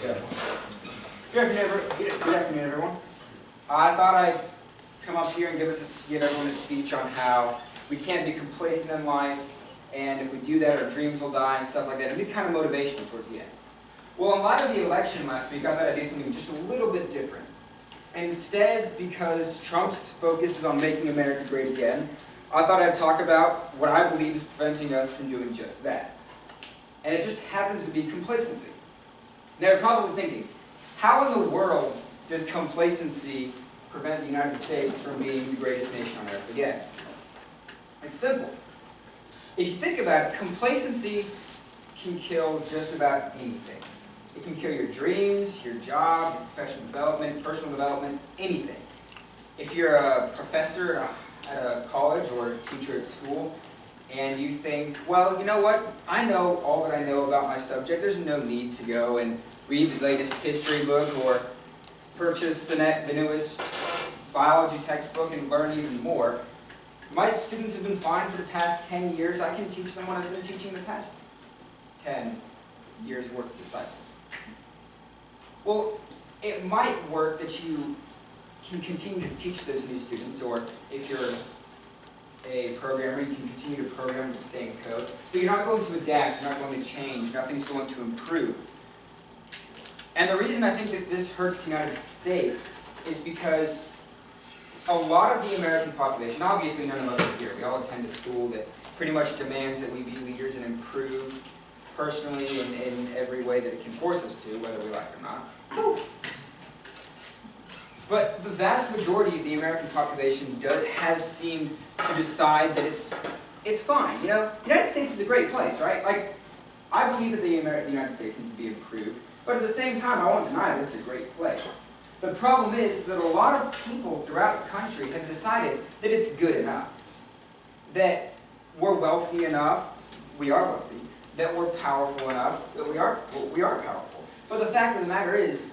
Good. Good afternoon, everyone. I thought I'd come up here and give everyone a speech on how we can't be complacent in life, and if we do that, our dreams will die and stuff like that. It'd be kind of motivational towards the end. Well, in light of the election last week, I thought I'd do something just a little bit different. Instead, because Trump's focus is on making America great again, I thought I'd talk about what I believe is preventing us from doing just that. And it just happens to be complacency. Now you're probably thinking, how in the world does complacency prevent the United States from being the greatest nation on earth again? It's simple. If you think about it, complacency can kill just about anything. It can kill your dreams, your job, your professional development, personal development, anything. If you're a professor at a college or a teacher at school, and you think, well, you know what? I know all that I know about my subject. There's no need to go and read the latest history book or purchase the newest biology textbook and learn even more. My students have been fine for the past 10 years. I can teach them what I've been teaching the past 10 years worth of disciples. Well, it might work that you can continue to teach those new students, or if you're a programmer, you can continue to program with the same code, but you're not going to adapt, you're not going to change, nothing's going to improve. And the reason I think that this hurts the United States is because a lot of the American population, obviously none of us are here, we all attend a school that pretty much demands that we be leaders and improve personally and in every way that it can force us to, whether we like it or not. But the vast majority of the American population has seemed to decide that it's fine. You know, the United States is a great place, right? Like, I believe that the United States needs to be improved, but at the same time, I won't deny that it's a great place. The problem is that a lot of people throughout the country have decided that it's good enough, that we're wealthy enough, we are wealthy, that we're powerful enough, that we are powerful. But the fact of the matter is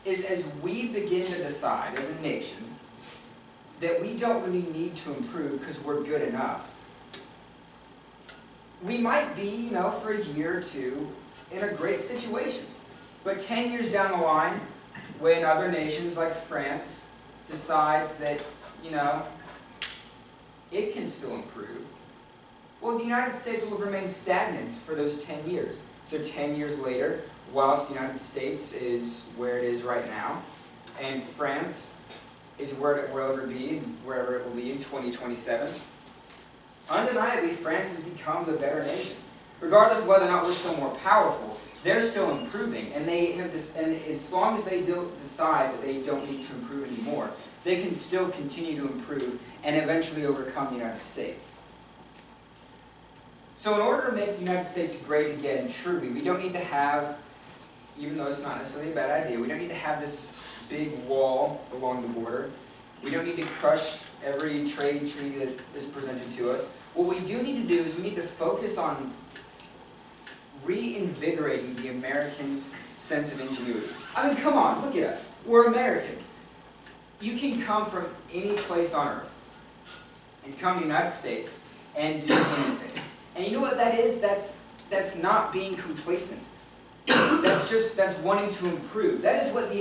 as we begin to decide as a nation that we don't really need to improve because we're good enough, we might be, for a year or two in a great situation. But 10 years down the line, when other nations like France decides that, it can still improve, well, the United States will have remained stagnant for those 10 years. So 10 years later, whilst the United States is where it is right now, and France is where it will ever be, wherever it will be in 2027, undeniably, France has become the better nation. Regardless of whether or not we're still more powerful, they're still improving, and and as long as they don't decide that they don't need to improve anymore, they can still continue to improve and eventually overcome the United States. So in order to make the United States great again, truly, we don't need to have, even though it's not necessarily a bad idea, we don't need to have this big wall along the border. We don't need to crush every trade treaty that is presented to us. What we do need to do is we need to focus on reinvigorating the American sense of ingenuity. I mean, come on, look at us. We're Americans. You can come from any place on earth and come to the United States and do anything. And you know what that is? That's not being complacent. That's wanting to improve. That is what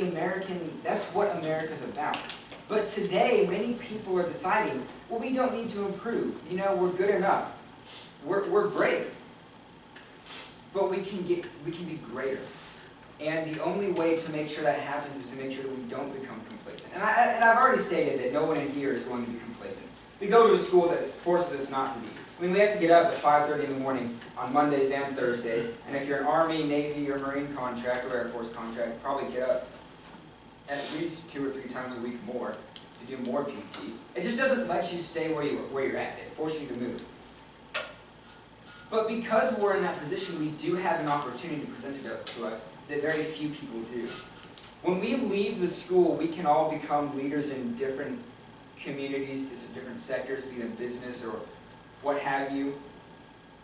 that's what America's about. But today, many people are deciding, well, we don't need to improve. We're good enough. We're great. But we can be greater. And the only way to make sure that happens is to make sure that we don't become complacent. And I've already stated that no one in here is going to be complacent. We go to a school that forces us not to be. I mean, we have to get up at 5:30 in the morning on Mondays and Thursdays, and if you're an Army, Navy, or Marine contract, or Air Force contract, probably get up at least 2 or 3 times a week more to do more PT. It just doesn't let you stay where you're at. It forces you to move. But because we're in that position, we do have an opportunity presented to us that very few people do. When we leave the school, we can all become leaders in different communities, different sectors, be it business or what have you.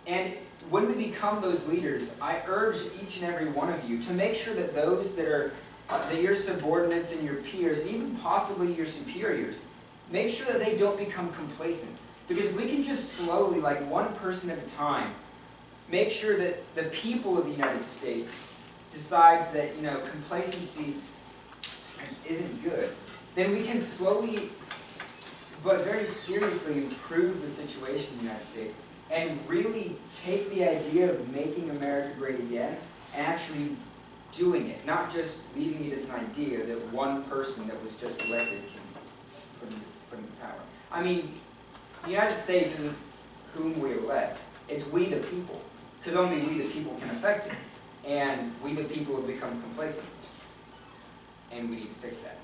And when we become those leaders, I urge each and every one of you to make sure that those that your subordinates and your peers, even possibly your superiors, make sure that they don't become complacent. Because we can just slowly, like one person at a time, make sure that the people of the United States decides that, complacency isn't good, then we can slowly but very seriously improve the situation in the United States and really take the idea of making America great again and actually doing it, not just leaving it as an idea that one person that was just elected can put in power. I mean, the United States isn't whom we elect, it's we the people, because only we the people can affect it, and we the people have become complacent, and we need to fix that.